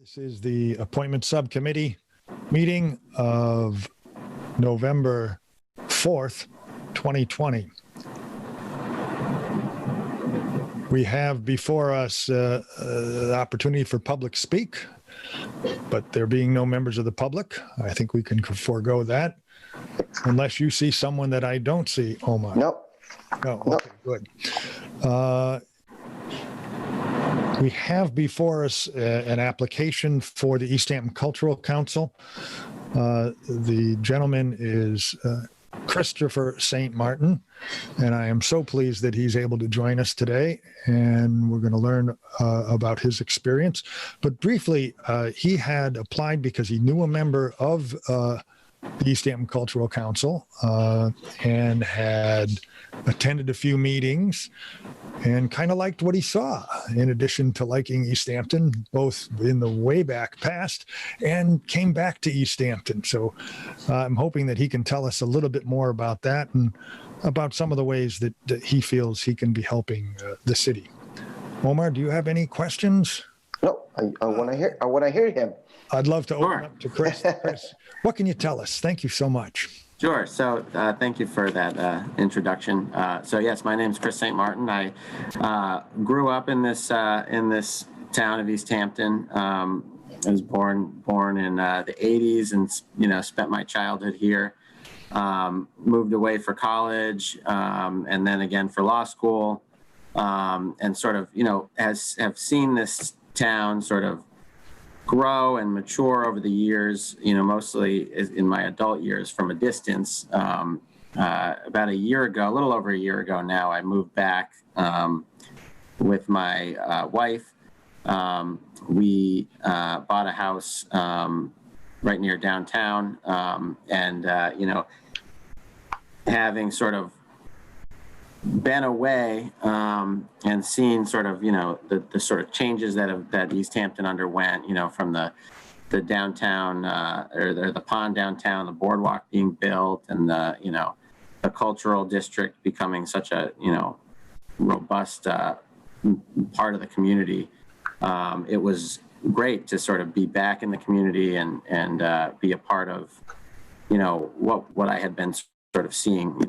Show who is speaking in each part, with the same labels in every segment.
Speaker 1: This is the appointment subcommittee meeting of November 4th, 2020. We have before us the opportunity for public speak, but there being no members of the public, I think we can forego that. Unless you see someone that I don't see, Omar.
Speaker 2: Nope.
Speaker 1: Oh, okay, good. We have before us an application for the Easthampton Cultural Council. The gentleman is Christopher St. Martin, and I am so pleased that he's able to join us today, and we're going to learn about his experience. But briefly, he had applied because he knew a member of the Easthampton Cultural Council and had attended a few meetings and kind of liked what he saw, in addition to liking Easthampton, both in the way back past and came back to Easthampton. So I'm hoping that he can tell us a little bit more about that and about some of the ways that he feels he can be helping the city. Omar, do you have any questions?
Speaker 2: No, I want to hear him.
Speaker 1: I'd love to open up to Chris. Chris, what can you tell us? Thank you so much.
Speaker 3: Sure. So thank you for that introduction. So yes, my name is Chris St. Martin. I grew up in this town of Easthampton. I was born in the 80s and spent my childhood here. Moved away for college and then again for law school, and sort of have seen this town sort of grow and mature over the years, mostly in my adult years from a distance. About a year ago, a little over a year ago now, I moved back with my wife. We bought a house right near downtown, and having sort of been away and seen sort of the sort of changes that Easthampton underwent, from the downtown or the pond downtown, the boardwalk being built, and the cultural district becoming such a robust part of the community. It was great to sort of be back in the community and be a part of what I had been sort of seeing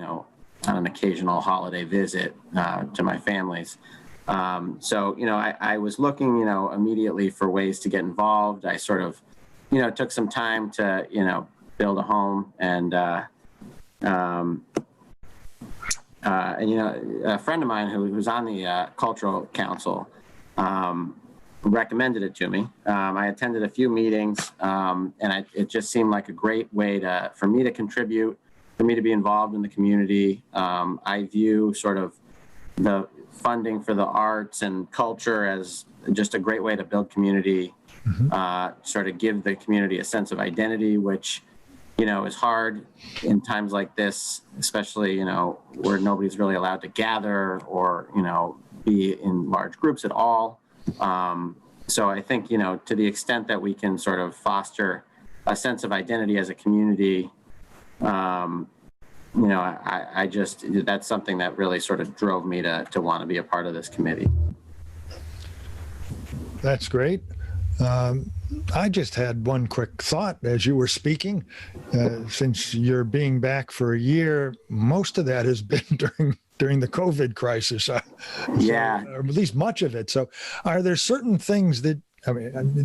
Speaker 3: on an occasional holiday visit to my families. So, I was looking, immediately for ways to get involved. I sort of, took some time to, build a home and a friend of mine who was on the cultural council recommended it to me. I attended a few meetings and it just seemed like a great way for me to contribute, for me to be involved in the community. I view sort of the funding for the arts and culture as just a great way to build community, sort of give the community a sense of identity, which, is hard in times like this, especially, where nobody's really allowed to gather or, be in large groups at all. So I think, to the extent that we can sort of foster a sense of identity as a community, I just, that's something that really sort of drove me to want to be a part of this committee.
Speaker 1: That's great. I just had one quick thought as you were speaking. Since you're being back for a year, most of that has been during the COVID crisis.
Speaker 3: Yeah.
Speaker 1: Or at least much of it. So are there certain things that,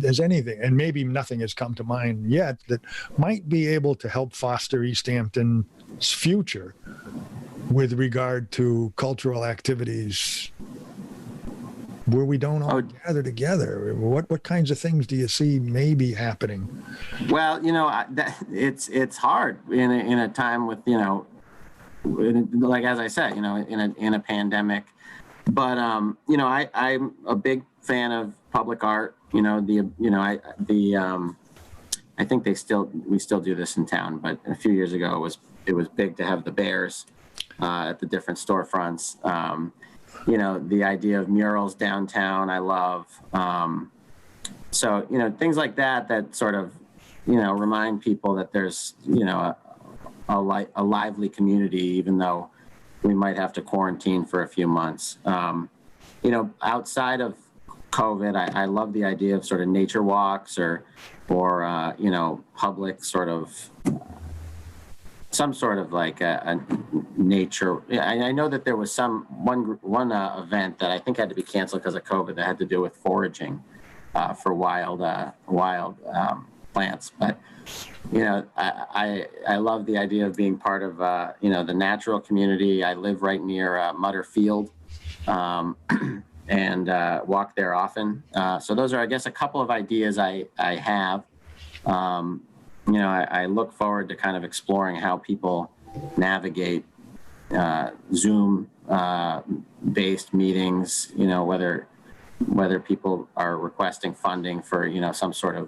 Speaker 1: as anything, and maybe nothing has come to mind yet, that might be able to help foster Easthampton's future with regard to cultural activities where we don't all gather together? What kinds of things do you see maybe happening? Well,
Speaker 3: it's hard in a time with, like, as I said, in a pandemic, but, I'm a big fan of public art. I think we still do this in town, but a few years ago it was big to have the bears at the different storefronts. The idea of murals downtown, I love. So, things like that sort of, remind people that there's, a lively community, even though we might have to quarantine for a few months. Outside of COVID, I love the idea of sort of nature walks or you know, public sort of, some sort of like a nature. I know that there was one event that I think had to be canceled because of COVID that had to do with foraging for wild plants. But you know, I love the idea of being part of you know, the natural community. I live right near Mutter Field. And walk there often. So those are, I guess, a couple of ideas I have. You know, I look forward to kind of exploring how people navigate Zoom based meetings, you know, whether people are requesting funding for, you know, some sort of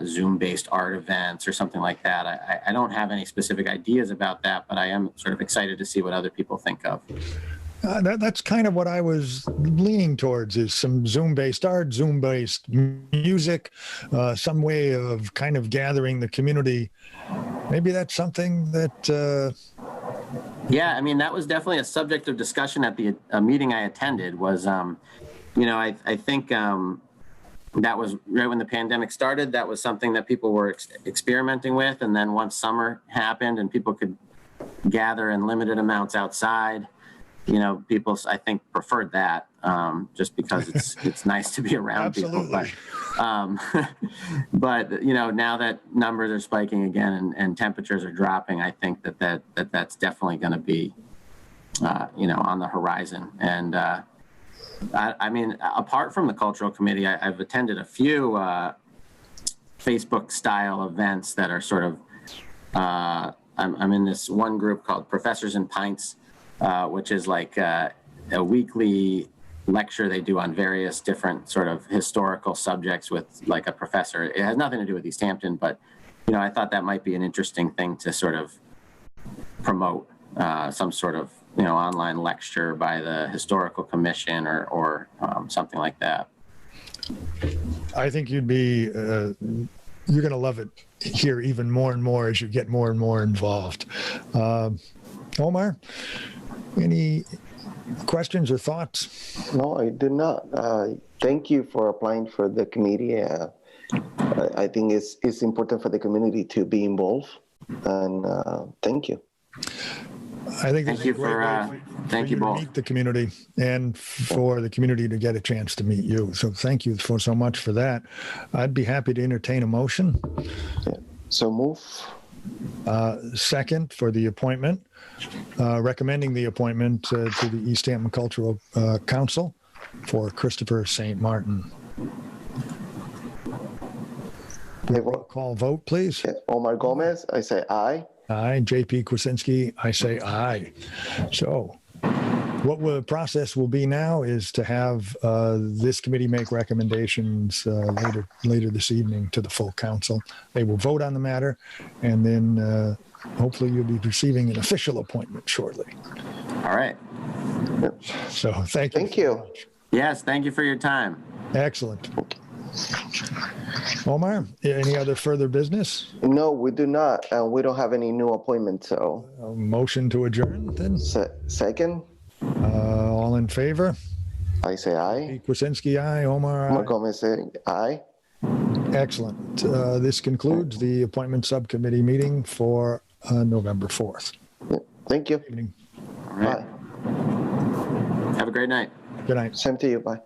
Speaker 3: Zoom based art events or something like that. I don't have any specific ideas about that, but I am sort of excited to see what other people think of.
Speaker 1: That's kind of what I was leaning towards, is some Zoom-based art, Zoom-based music, some way of kind of gathering the community. Maybe that's something that...
Speaker 3: Yeah, I mean, that was definitely a subject of discussion at the meeting I attended was, you know, I think that was right when the pandemic started. That was something that people were experimenting with. And then once summer happened and people could gather in limited amounts outside, you know, people, I think, preferred that just because it's nice to be around people. But you know, now that numbers are spiking again and temperatures are dropping, I think that's definitely going to be, you know, on the horizon. And I mean, apart from the cultural committee, I've attended a few Facebook style events that are sort of, I'm in this one group called Professors in Pints, which is like a weekly lecture they do on various different sort of historical subjects with like a professor. It has nothing to do with Easthampton, but you know, I thought that might be an interesting thing to sort of promote, some sort of, you know, online lecture by the historical commission or something like that.
Speaker 1: I think you'd be, you're going to love it here even more and more as you get more and more involved. Omar, any questions or thoughts?
Speaker 2: No, I did not. Thank you for applying for the committee. I think it's important for the community to be involved, and thank you.
Speaker 1: I think
Speaker 3: Thank you thank you both.
Speaker 1: To meet the community and for the community to get a chance to meet you. So thank you for so much for that. I'd be happy to entertain a motion.
Speaker 2: Yeah. So move.
Speaker 1: Second for the appointment, recommending the appointment to the Easthampton Cultural Council for Christopher St. Martin. Roll call vote, please.
Speaker 2: Yeah. Omar Gomez, I say aye.
Speaker 1: Aye. JP Kwasinski, I say aye. So what the process will be now is to have this committee make recommendations later this evening to the full council. They will vote on the matter, and then hopefully you'll be receiving an official appointment shortly.
Speaker 3: All right.
Speaker 1: So thank you.
Speaker 2: Thank you.
Speaker 3: Yes, thank you for your time.
Speaker 1: Excellent. Omar, any other further business?
Speaker 2: No, we do not, and we don't have any new appointments. So
Speaker 1: motion to adjourn then?
Speaker 2: Second.
Speaker 1: All in favor?
Speaker 2: I say aye.
Speaker 1: Kwasinski, aye. Omar,
Speaker 2: Omar
Speaker 1: aye.
Speaker 2: Gomez say aye.
Speaker 1: Excellent. This concludes the appointment subcommittee meeting for November 4th.
Speaker 2: Yeah. Thank you.
Speaker 1: Evening.
Speaker 3: All right.
Speaker 2: Bye.
Speaker 3: Have a great night.
Speaker 1: Good night.
Speaker 2: Same to you. Bye.